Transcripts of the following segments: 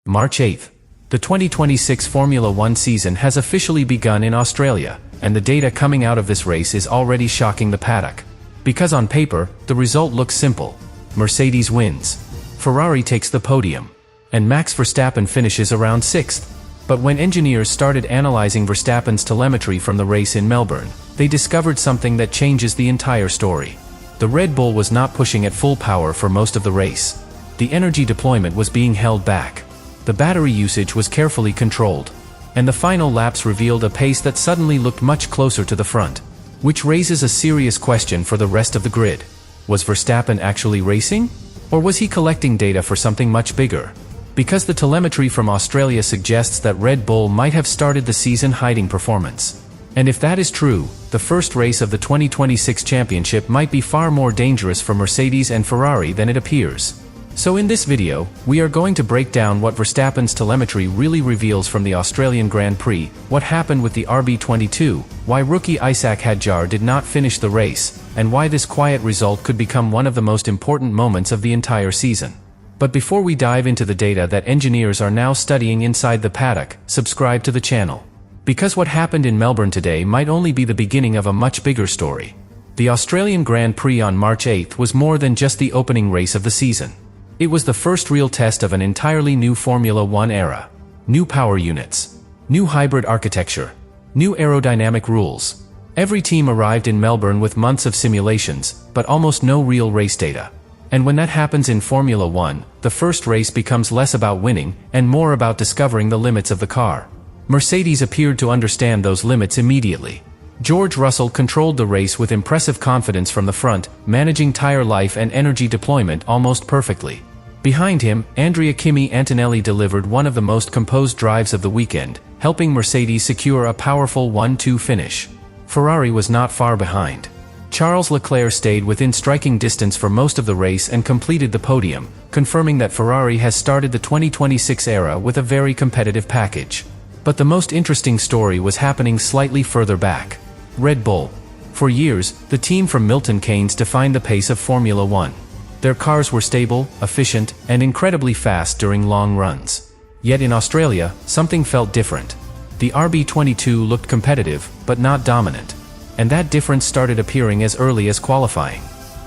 March 8th. The 2026 Formula One season has officially begun in Australia, and the data coming out of this race is already shocking the paddock. Because on paper, the result looks simple. Mercedes wins. Ferrari takes the podium. And Max Verstappen finishes around 6th. But when engineers started analyzing Verstappen's telemetry from the race in Melbourne, they discovered something that changes the entire story. The Red Bull was not pushing at full power for most of the race. The energy deployment was being held back. The battery usage was carefully controlled. And the final laps revealed a pace that suddenly looked much closer to the front. Which raises a serious question for the rest of the grid. Was Verstappen actually racing? Or was he collecting data for something much bigger? Because the telemetry from Australia suggests that Red Bull might have started the season hiding performance. And if that is true, the first race of the 2026 championship might be far more dangerous for Mercedes and Ferrari than it appears. So in this video, we are going to break down what Verstappen's telemetry really reveals from the Australian Grand Prix, what happened with the RB22, why rookie Isaac Hadjar did not finish the race, and why this quiet result could become one of the most important moments of the entire season. But before we dive into the data that engineers are now studying inside the paddock, subscribe to the channel. Because what happened in Melbourne today might only be the beginning of a much bigger story. The Australian Grand Prix on March 8th was more than just the opening race of the season. It was the first real test of an entirely new Formula One era. New power units. New hybrid architecture. New aerodynamic rules. Every team arrived in Melbourne with months of simulations, but almost no real race data. And when that happens in Formula One, the first race becomes less about winning, and more about discovering the limits of the car. Mercedes appeared to understand those limits immediately. George Russell controlled the race with impressive confidence from the front, managing tire life and energy deployment almost perfectly. Behind him, Andrea Kimi Antonelli delivered one of the most composed drives of the weekend, helping Mercedes secure a powerful 1-2 finish. Ferrari was not far behind. Charles Leclerc stayed within striking distance for most of the race and completed the podium, confirming that Ferrari has started the 2026 era with a very competitive package. But the most interesting story was happening slightly further back. Red Bull. For years, the team from Milton Keynes defined the pace of Formula One. Their cars were stable, efficient, and incredibly fast during long runs. Yet in Australia, something felt different. The RB22 looked competitive, but not dominant. And that difference started appearing as early as qualifying.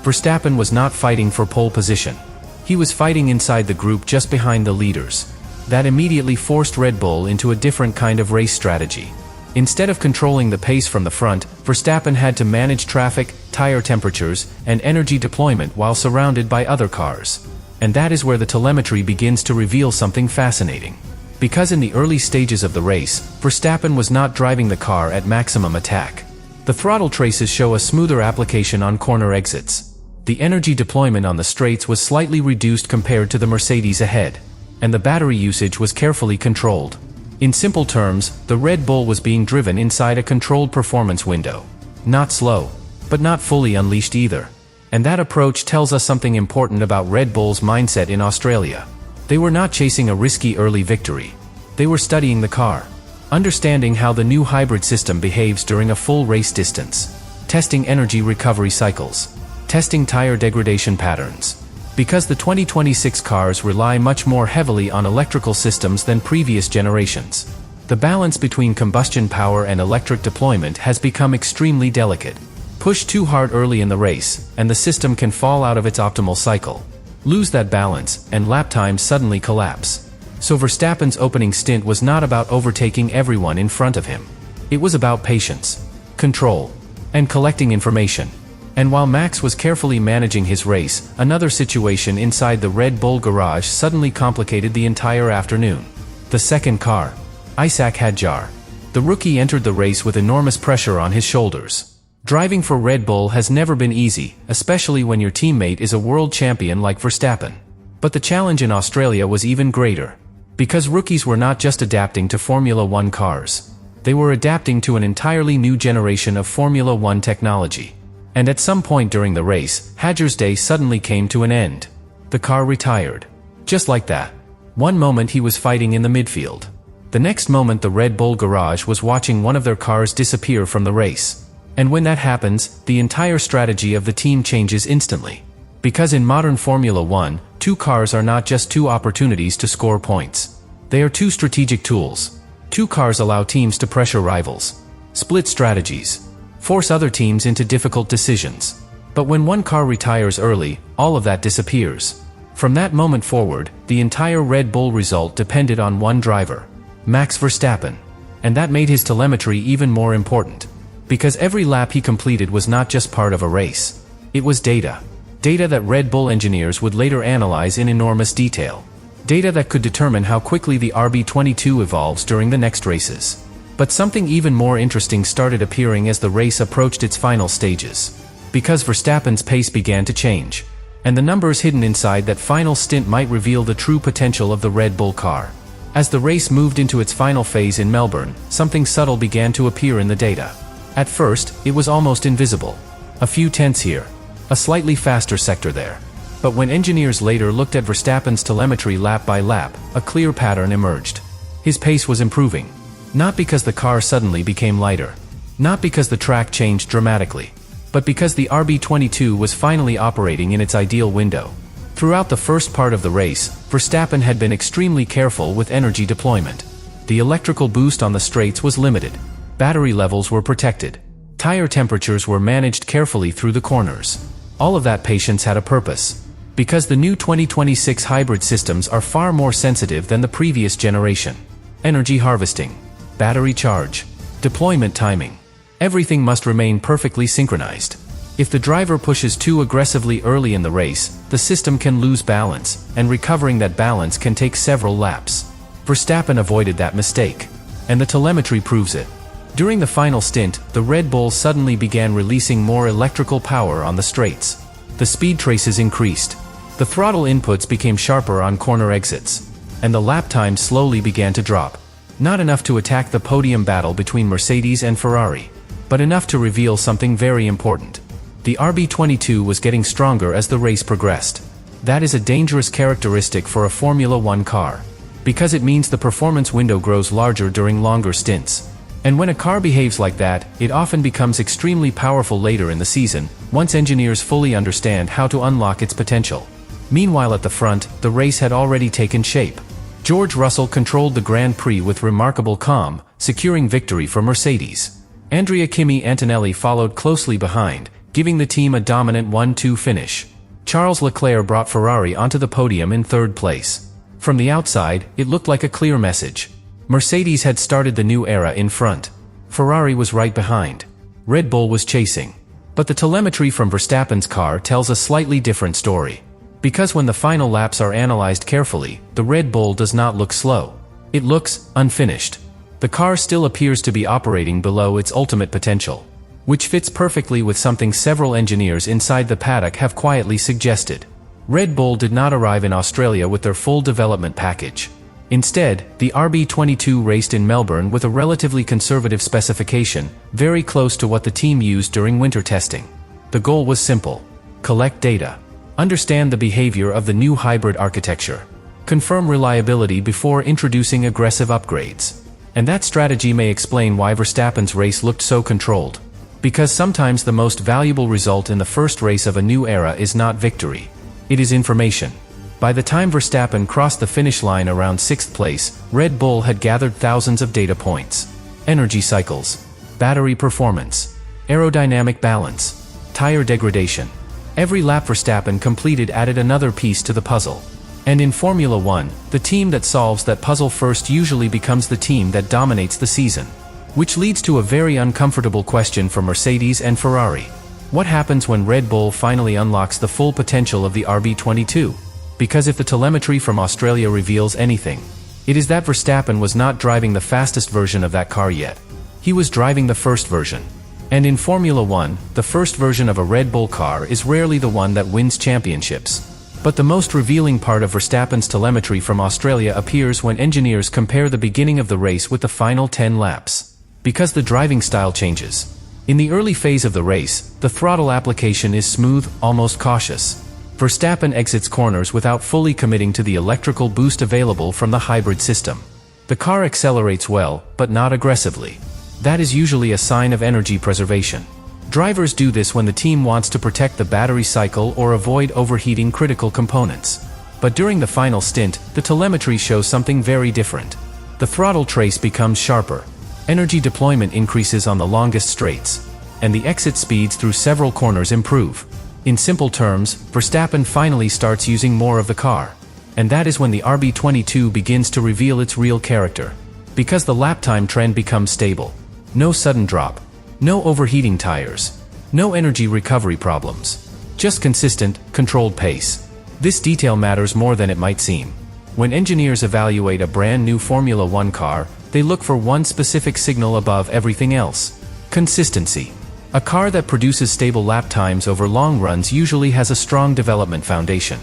Verstappen was not fighting for pole position. He was fighting inside the group just behind the leaders. That immediately forced Red Bull into a different kind of race strategy. Instead of controlling the pace from the front, Verstappen had to manage traffic, tire temperatures, and energy deployment while surrounded by other cars. And that is where the telemetry begins to reveal something fascinating. Because in the early stages of the race, Verstappen was not driving the car at maximum attack. The throttle traces show a smoother application on corner exits. The energy deployment on the straights was slightly reduced compared to the Mercedes ahead. And the battery usage was carefully controlled. In simple terms, the Red Bull was being driven inside a controlled performance window. Not slow, but not fully unleashed either. And that approach tells us something important about Red Bull's mindset in Australia. They were not chasing a risky early victory. They were studying the car, understanding how the new hybrid system behaves during a full race distance, testing energy recovery cycles, testing tire degradation patterns. Because the 2026 cars rely much more heavily on electrical systems than previous generations. The balance between combustion power and electric deployment has become extremely delicate. Push too hard early in the race, and the system can fall out of its optimal cycle. Lose that balance, and lap times suddenly collapse. So Verstappen's opening stint was not about overtaking everyone in front of him. It was about patience, control, and collecting information. And while Max was carefully managing his race, another situation inside the Red Bull garage suddenly complicated the entire afternoon. The second car. Isaac Hadjar. The rookie entered the race with enormous pressure on his shoulders. Driving for Red Bull has never been easy, especially when your teammate is a world champion like Verstappen. But the challenge in Australia was even greater. Because rookies were not just adapting to Formula One cars. They were adapting to an entirely new generation of Formula One technology. And at some point during the race, Hadjar's day suddenly came to an end. The car retired. Just like that. One moment he was fighting in the midfield. The next moment the Red Bull garage was watching one of their cars disappear from the race. And when that happens, the entire strategy of the team changes instantly. Because in modern Formula One, two cars are not just two opportunities to score points. They are two strategic tools. Two cars allow teams to pressure rivals, split strategies, force other teams into difficult decisions. But when one car retires early, all of that disappears. From that moment forward, the entire Red Bull result depended on one driver, Max Verstappen. And that made his telemetry even more important. Because every lap he completed was not just part of a race. It was data. Data that Red Bull engineers would later analyze in enormous detail. Data that could determine how quickly the RB22 evolves during the next races. But something even more interesting started appearing as the race approached its final stages. Because Verstappen's pace began to change. And the numbers hidden inside that final stint might reveal the true potential of the Red Bull car. As the race moved into its final phase in Melbourne, something subtle began to appear in the data. At first, it was almost invisible. A few tenths here. A slightly faster sector there. But when engineers later looked at Verstappen's telemetry lap by lap, a clear pattern emerged. His pace was improving. Not because the car suddenly became lighter. Not because the track changed dramatically. But because the RB22 was finally operating in its ideal window. Throughout the first part of the race, Verstappen had been extremely careful with energy deployment. The electrical boost on the straights was limited. Battery levels were protected. Tire temperatures were managed carefully through the corners. All of that patience had a purpose. Because the new 2026 hybrid systems are far more sensitive than the previous generation. Energy harvesting, battery charge, deployment timing. Everything must remain perfectly synchronized. If the driver pushes too aggressively early in the race, the system can lose balance, and recovering that balance can take several laps. Verstappen avoided that mistake. And the telemetry proves it. During the final stint, the Red Bull suddenly began releasing more electrical power on the straights. The speed traces increased. The throttle inputs became sharper on corner exits. And the lap times slowly began to drop. Not enough to attack the podium battle between Mercedes and Ferrari, but enough to reveal something very important. The RB22 was getting stronger as the race progressed. That is a dangerous characteristic for a Formula One car. Because it means the performance window grows larger during longer stints. And when a car behaves like that, it often becomes extremely powerful later in the season, once engineers fully understand how to unlock its potential. Meanwhile at the front, the race had already taken shape. George Russell controlled the Grand Prix with remarkable calm, securing victory for Mercedes. Andrea Kimi Antonelli followed closely behind, giving the team a dominant 1-2 finish. Charles Leclerc brought Ferrari onto the podium in third place. From the outside, it looked like a clear message. Mercedes had started the new era in front. Ferrari was right behind. Red Bull was chasing. But the telemetry from Verstappen's car tells a slightly different story. Because when the final laps are analyzed carefully, the Red Bull does not look slow. It looks unfinished. The car still appears to be operating below its ultimate potential. Which fits perfectly with something several engineers inside the paddock have quietly suggested. Red Bull did not arrive in Australia with their full development package. Instead, the RB22 raced in Melbourne with a relatively conservative specification, very close to what the team used during winter testing. The goal was simple. Collect data. Understand the behavior of the new hybrid architecture. Confirm reliability before introducing aggressive upgrades. And that strategy may explain why Verstappen's race looked so controlled. Because sometimes the most valuable result in the first race of a new era is not victory. It is information. By the time Verstappen crossed the finish line around 6th place, Red Bull had gathered thousands of data points. Energy cycles, battery performance, aerodynamic balance, tire degradation. Every lap Verstappen completed added another piece to the puzzle. And in Formula One, the team that solves that puzzle first usually becomes the team that dominates the season. Which leads to a very uncomfortable question for Mercedes and Ferrari. What happens when Red Bull finally unlocks the full potential of the RB22? Because if the telemetry from Australia reveals anything, it is that Verstappen was not driving the fastest version of that car yet. He was driving the first version. And in Formula One, the first version of a Red Bull car is rarely the one that wins championships. But the most revealing part of Verstappen's telemetry from Australia appears when engineers compare the beginning of the race with the final 10 laps. Because the driving style changes. In the early phase of the race, the throttle application is smooth, almost cautious. Verstappen exits corners without fully committing to the electrical boost available from the hybrid system. The car accelerates well, but not aggressively. That is usually a sign of energy preservation. Drivers do this when the team wants to protect the battery cycle or avoid overheating critical components. But during the final stint, the telemetry shows something very different. The throttle trace becomes sharper. Energy deployment increases on the longest straights. And the exit speeds through several corners improve. In simple terms, Verstappen finally starts using more of the car. And that is when the RB22 begins to reveal its real character. Because the lap time trend becomes stable. No sudden drop. No overheating tires. No energy recovery problems. Just consistent, controlled pace. This detail matters more than it might seem. When engineers evaluate a brand new Formula One car, they look for one specific signal above everything else. Consistency. A car that produces stable lap times over long runs usually has a strong development foundation.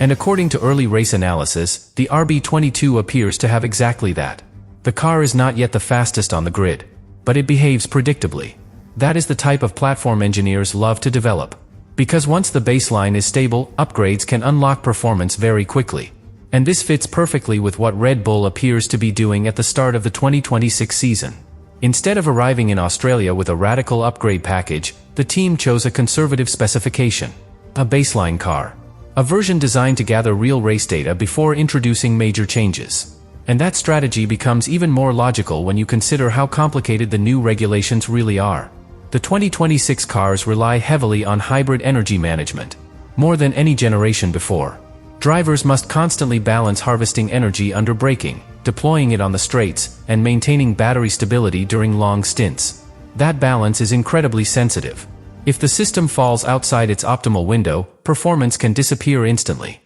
And according to early race analysis, the RB22 appears to have exactly that. The car is not yet the fastest on the grid, but it behaves predictably. That is the type of platform engineers love to develop. Because once the baseline is stable, upgrades can unlock performance very quickly. And this fits perfectly with what Red Bull appears to be doing at the start of the 2026 season. Instead of arriving in Australia with a radical upgrade package, the team chose a conservative specification. A baseline car. A version designed to gather real race data before introducing major changes. And that strategy becomes even more logical when you consider how complicated the new regulations really are. The 2026 cars rely heavily on hybrid energy management. More than any generation before. Drivers must constantly balance harvesting energy under braking, deploying it on the straights, and maintaining battery stability during long stints. That balance is incredibly sensitive. If the system falls outside its optimal window, performance can disappear instantly.